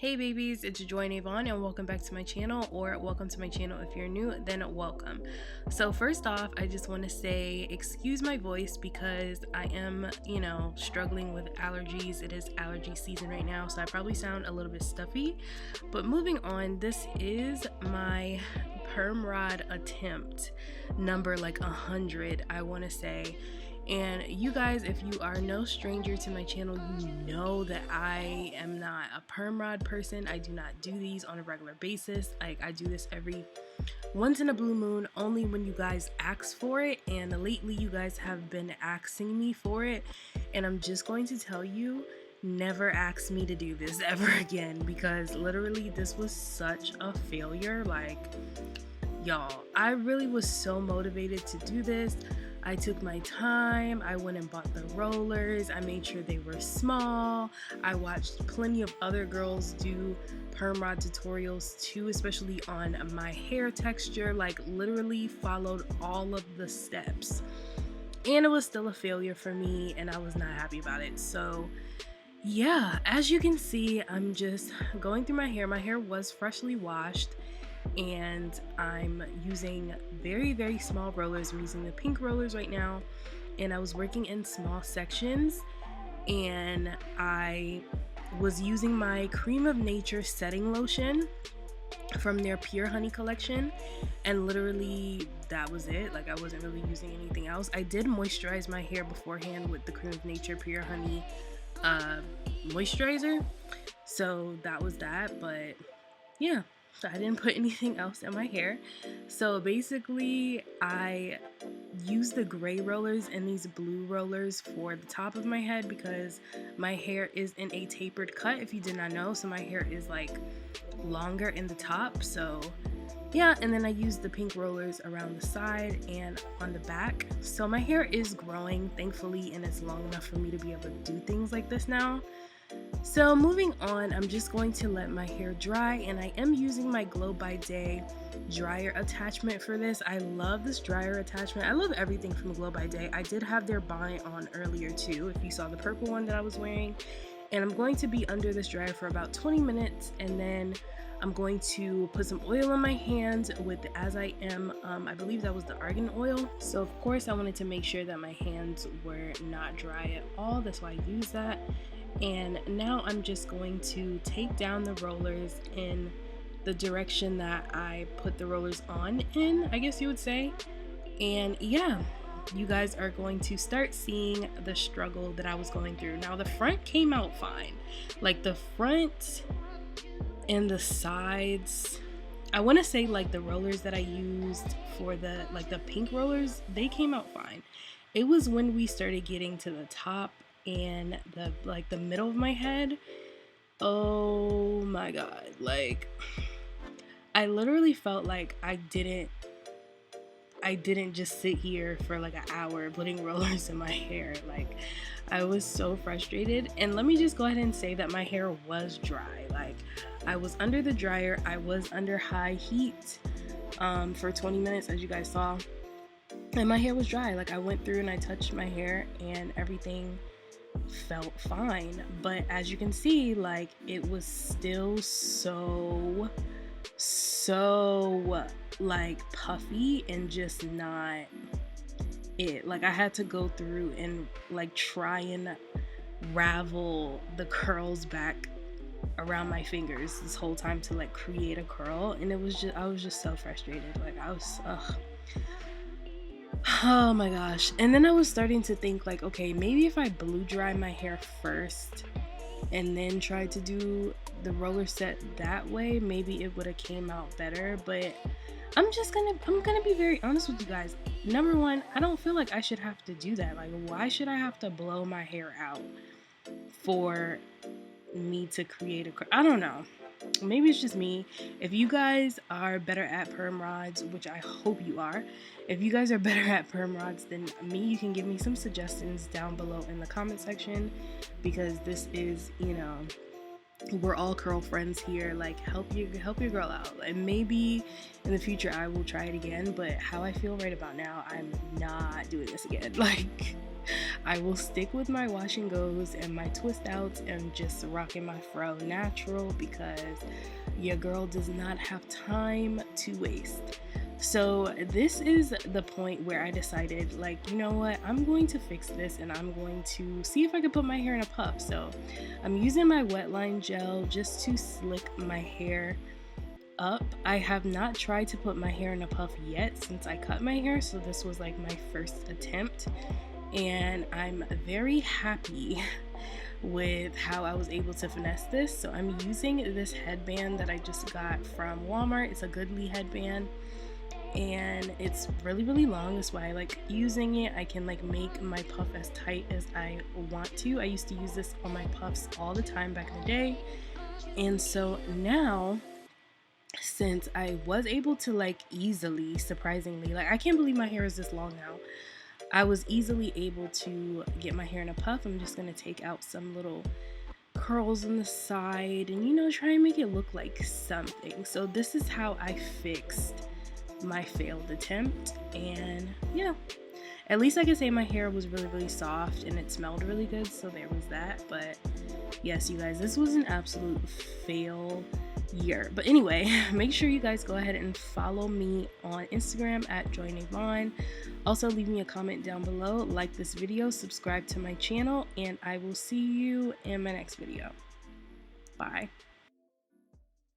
Hey babies, it's joynavon and welcome back to my channel, or welcome to my channel if you're new, then welcome. So first off, I just want to say excuse my voice because I am, struggling with allergies. It is allergy season right now, so I probably sound a little bit stuffy. But moving on, this is my perm rod attempt number 100, I want to say. And you guys, if you are no stranger to my channel, you know that I am not a perm rod person. I do not do these on a regular basis. I do this every once in a blue moon, only when you guys ask for it. And lately you guys have been asking me for it, and I'm just going to tell you, never ask me to do this ever again, because literally this was such a failure. Y'all, I really was so motivated to do this. I took my time, I went and bought the rollers, I made sure they were small. I watched plenty of other girls do perm rod tutorials too, especially on my hair texture, literally followed all of the steps. And it was still a failure for me, and I was not happy about it. So yeah, as you can see, I'm just going through my hair. My hair was freshly washed, and I'm using very, very small rollers. I'm using the pink rollers right now, and I was working in small sections, and I was using my Cream of Nature setting lotion from their Pure Honey collection, and literally that was it. I wasn't really using anything else. I did moisturize my hair beforehand with the Cream of Nature Pure Honey moisturizer, so that was that. But yeah, I didn't put anything else in my hair. So basically I used the gray rollers and these blue rollers for the top of my head because my hair is in a tapered cut, if you did not know. So my hair is longer in the top. So yeah, and then I used the pink rollers around the side and on the back. So my hair is growing, thankfully, and it's long enough for me to be able to do things like this now. So moving on, I'm just going to let my hair dry, and I am using my Glow by Daye dryer attachment for this. I love this dryer attachment. I love everything from Glow by Daye. I did have their bonnet on earlier too, if you saw the purple one that I was wearing. And I'm going to be under this dryer for about 20 minutes, and then I'm going to put some oil on my hands with the As I Am, I believe that was the argan oil. So of course I wanted to make sure that my hands were not dry at all. That's why I used that. And now I'm just going to take down the rollers in the direction that I put the rollers on in, I guess you would say. And yeah, you guys are going to start seeing the struggle that I was going through. Now the front came out fine. The front and the sides, I want to say the rollers that I used for the pink rollers, they came out fine. It was when we started getting to the top and the middle of my head, oh my god, I literally felt like I didn't just sit here for an hour putting rollers in my hair. I was so frustrated. And let me just go ahead and say that my hair was dry. I was under the dryer, I was under high heat for 20 minutes, as you guys saw, and my hair was dry. I went through and I touched my hair and everything felt fine. But as you can see, it was still so puffy and just not it. I had to go through and try and ravel the curls back around my fingers this whole time to create a curl, and I was just so frustrated. Oh my gosh. And then I was starting to think okay, maybe if I blow dry my hair first and then tried to do the roller set that way, maybe it would have came out better. But I'm gonna be very honest with you guys. Number one, I don't feel like I should have to do that. Why should I have to blow my hair out for me to create a, I don't know, maybe it's just me. If you guys are better at perm rods, which I hope you are, if you guys are better at perm rods than me, you can give me some suggestions down below in the comment section, because this is, we're all curl friends here. Help your girl out, and maybe in the future I will try it again. But how I feel right about now, I'm not doing this again. I will stick with my wash and goes and my twist outs and just rocking my fro natural because your girl does not have time to waste. So this is the point where I decided, like, you know what, I'm going to fix this and I'm going to see if I can put my hair in a puff. So I'm using my wet line gel just to slick my hair up. I have not tried to put my hair in a puff yet since I cut my hair, so this was like my first attempt, and I'm very happy with how I was able to finesse this. So I'm using this headband that I just got from Walmart. It's a Goodly headband and it's really long. That's why I like using it. I can like make my puff as tight as I want to. I used to use this on my puffs all the time back in the day, and so now since I was able to like easily, surprisingly, like I can't believe my hair is this long now. I was easily able to get my hair in a puff. I'm just gonna take out some little curls on the side and, you know, try and make it look like something. So this is how I fixed my failed attempt, and yeah, at least I can say my hair was really soft and it smelled really good, so there was that. But yes, you guys, this was an absolute fail year. But anyway, make sure you guys go ahead and follow me on Instagram at joynavon. Also leave me a comment down below, like this video, subscribe to my channel, and I will see you in my next video. Bye.